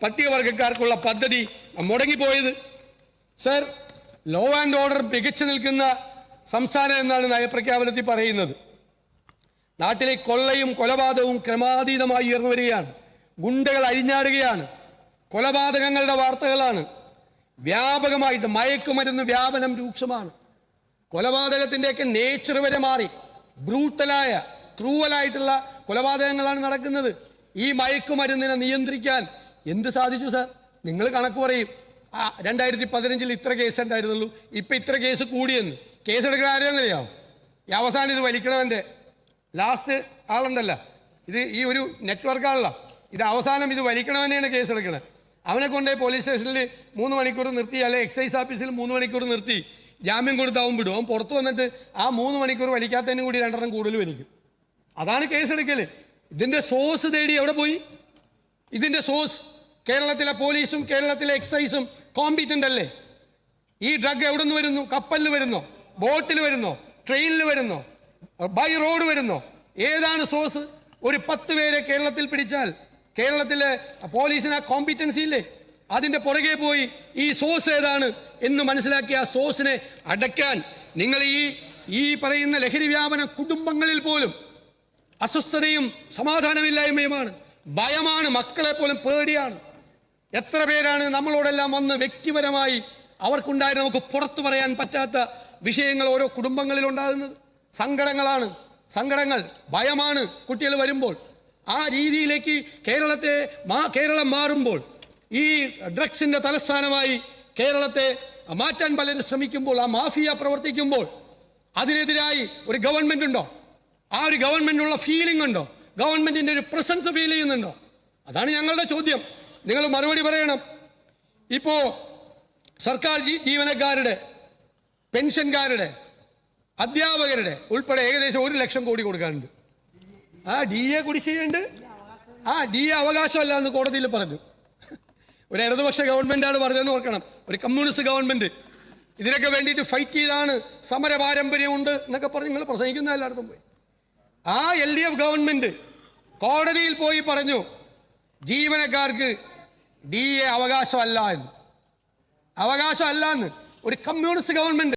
പട്ടികവർഗക്കാർക്കുള്ള പദ്ധതി മുടങ്ങിപ്പോയത്? Sir, law and order മികച്ചു നിൽക്കുന്ന സംസ്ഥാനം എന്നാണ് നയപ്രഖ്യാപനത്തിൽ പറയുന്നത്. നാട്ടിലെ കൊള്ളയും കൊലപാതകവും ക്രമാതീതമായി ഉയർന്നു വരികയാണ്. ഗുണ്ടകൾ അഴിഞ്ഞാടുകയാണ്. കൊലപാതകങ്ങളുടെ വാർത്തകളാണ്. വ്യാപകമായിട്ട് മയക്കുമരുന്ന് വ്യാപനം രൂക്ഷമാണ്. കൊലപാതകത്തിൻ്റെയൊക്കെ നേച്ചർ വരെ മാറി. ബ്രൂട്ടലായ ക്രൂവലായിട്ടുള്ള കൊലപാതകങ്ങളാണ് നടക്കുന്നത്. ഈ മയക്കുമരുന്നിനെ നിയന്ത്രിക്കാൻ എന്ത് സാധിച്ചു സാർ? നിങ്ങൾ കണക്ക് പറയും. 2015 ഇത്ര കേസ് ഉണ്ടായിരുന്നുള്ളൂ, ഇപ്പം ഇത്ര കേസ് കൂടിയെന്ന്. കേസെടുക്കുന്ന ആരെയെന്നറിയാമോ? ഈ അവസാനം ഇത് വലിക്കണവൻ്റെ ലാസ്റ്റ് ആളുണ്ടല്ല, ഇത് ഈ ഒരു നെറ്റ്വർക്കാണല്ലോ, ഇത് അവസാനം ഇത് വലിക്കണവനെയാണ് കേസെടുക്കണത്. അവനെ കൊണ്ടേ പോലീസ് സ്റ്റേഷനിൽ 3 മണിക്കൂർ നിർത്തി, അല്ലെ എക്സൈസ് ഓഫീസിൽ 3 മണിക്കൂർ നിർത്തി ജാമ്യം കൊടുത്താവും വിടും. അവൻ പുറത്തു വന്നിട്ട് ആ 3 മണിക്കൂർ വലിക്കാത്തതിനും കൂടി 2 കൂടുതൽ വലിക്കും. അതാണ് കേസെടുക്കൽ. ഇതിൻ്റെ സോഴ്സ് തേടി എവിടെ പോയി? ഇതിൻ്റെ സോഴ്സ് കേരളത്തിലെ പോലീസും കേരളത്തിലെ എക്സൈസും കോമ്പീറ്റൻ്റ് അല്ലേ? ഈ ഡ്രഗ് എവിടെ നിന്ന് വരുന്നു? കപ്പലിൽ വരുന്നോ? ബോട്ടിൽ വരുന്നോ? ട്രെയിനിൽ വരുന്നോ? ബൈ റോഡ് വരുന്നോ? ഏതാണ് സോഴ്സ്? ഒരു 10 പേരെ കേരളത്തിൽ പിടിച്ചാൽ കേരളത്തിലെ പോലീസിന് ആ കോമ്പീറ്റൻസി ഇല്ലേ? അതിൻ്റെ പുറകെ പോയി ഈ സോഴ്സ് ഏതാണ് എന്ന് മനസ്സിലാക്കി ആ സോഴ്സിനെ അടയ്ക്കാൻ നിങ്ങൾ ഈ പറയുന്ന ലഹരി വ്യാപന കുടുംബങ്ങളിൽ പോലും അസ്വസ്ഥതയും സമാധാനമില്ലായ്മയുമാണ്, ഭയമാണ്, മക്കളെ പോലും പേടിയാണ്. എത്ര പേരാണ് നമ്മളോടെല്ലാം വന്ന് വ്യക്തിപരമായി അവർക്കുണ്ടായ നമുക്ക് പുറത്തു പറയാൻ പറ്റാത്ത വിഷയങ്ങൾ ഓരോ കുടുംബങ്ങളിൽ ഉണ്ടാകുന്നത്. സങ്കടങ്ങളാണ്, സങ്കടങ്ങൾ, ഭയമാണ് കുട്ടികൾ വരുമ്പോൾ. ആ രീതിയിലേക്ക് കേരളം മാറുമ്പോൾ, ഈ ഡ്രഗ്സിൻ്റെ തലസ്ഥാനമായി കേരളത്തെ മാറ്റാൻ പലരും ശ്രമിക്കുമ്പോൾ, ആ മാഫിയ പ്രവർത്തിക്കുമ്പോൾ അതിനെതിരായി ഒരു ഗവൺമെൻറ് ഉണ്ടോ? ആ ഒരു ഗവൺമെൻറ്റിനുള്ള ഫീലിംഗ് ഉണ്ടോ? ഗവൺമെൻറ്റിൻ്റെ ഒരു പ്രസൻസ് ഫീൽ ചെയ്യുന്നുണ്ടോ? അതാണ് ഞങ്ങളുടെ ചോദ്യം. നിങ്ങൾ മറുപടി പറയണം. ഇപ്പോൾ സർക്കാർ ജീവനക്കാരുടെ, പെൻഷൻകാരുടെ, അധ്യാപകരുടെ ഉൾപ്പെടെ ഏകദേശം 1 ലക്ഷം കോടി കൊടുക്കാനുണ്ട്. ആ DA കുടിശ്ശികയുണ്ട്. ആ DA അവകാശമല്ല എന്ന് കോടതിയിൽ പറഞ്ഞു. ഒരു ഇടതുപക്ഷ ഗവൺമെൻറ്റാണ് പറഞ്ഞതെന്ന് ഓർക്കണം, ഒരു കമ്മ്യൂണിസ്റ്റ് ഗവൺമെൻറ്. ഇതിനൊക്കെ വേണ്ടിയിട്ട് ഫൈറ്റ് ചെയ്താണ്, സമര പാരമ്പര്യമുണ്ട് എന്നൊക്കെ പറഞ്ഞ് നിങ്ങൾ പ്രസംഗിക്കുന്ന എല്ലായിടത്തും പോയി. ആ LDF ഗവൺമെൻറ് കോടതിയിൽ പോയി പറഞ്ഞു ജീവനക്കാർക്ക് DA അവകാശമല്ല എന്ന്. അവകാശമല്ല എന്ന് ഒരു കമ്മ്യൂണിസ്റ്റ് ഗവൺമെൻറ്